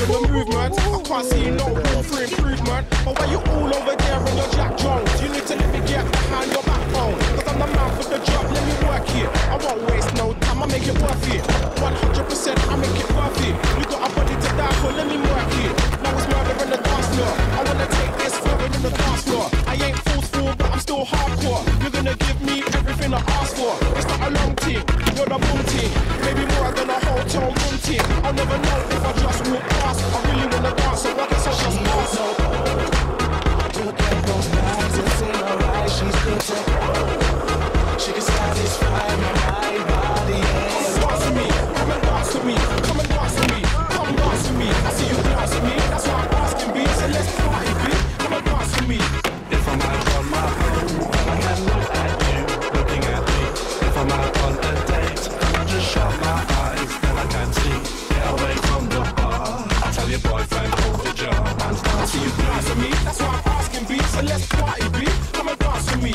loving the movement. I can't see no room for improvement. But why you all over there in your Jack Jones? You need to let me get behind your backbone. Cause I'm the man for the job, let me work it. I won't waste no time, I make it worth it. 100% I make it worth it. You got a body to die for, let me work it. Now it's murder in the dance floor. I wanna take this further than the dance floor. I ain't forceful, but I'm still hardcore. You're gonna give me everything I ask for. It's not a long team, you're the boom team. Maybe more than a hotel room team. I'll never know if I just walk past. I really wanna dance, so I guess I'll just pass. Look at those thighs, it's in her eyes, she's good to she can satisfy my mind, body, and come and dance with me, come and dance with me, come and dance with me, come dance with me. I see you dance with me, that's why I'm asking B, so let's party B, come and dance with me. If I'm out on my own, then I can look at you, looking at me. If I'm out on a date, then I just shut my eyes, then I can see. Get away from the bar, I tell your boyfriend, hold the jar. And I see you dance with me, that's why I'm asking B, so let's party B, come and dance with me.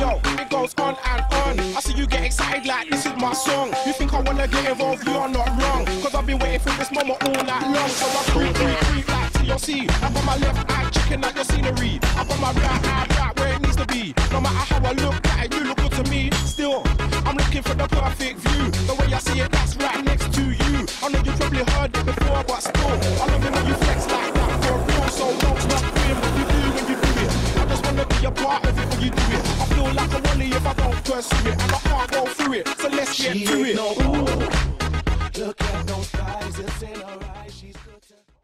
Yo, it goes on and on. I see you get excited like this is my song. You think I wanna get involved, you are not wrong. Cause I've been waiting for this moment all night long. So I creep like TLC. Up on my left eye, checking out your scenery. Up on my right eye, right where it needs to be. No matter how I look at it, you look good to me. Still, I'm looking for the perfect view. The way I see it, that's right next to you. I know you probably heard it before, but still, I love it when you flex like that for real. So don't stop doing what you do when you do it. I just wanna be a part of it when you do it. I feel like a wally if I don't pursue it, and I can't go through it. So let's get through it. Look at those thighs, it's in her eyes, she's good to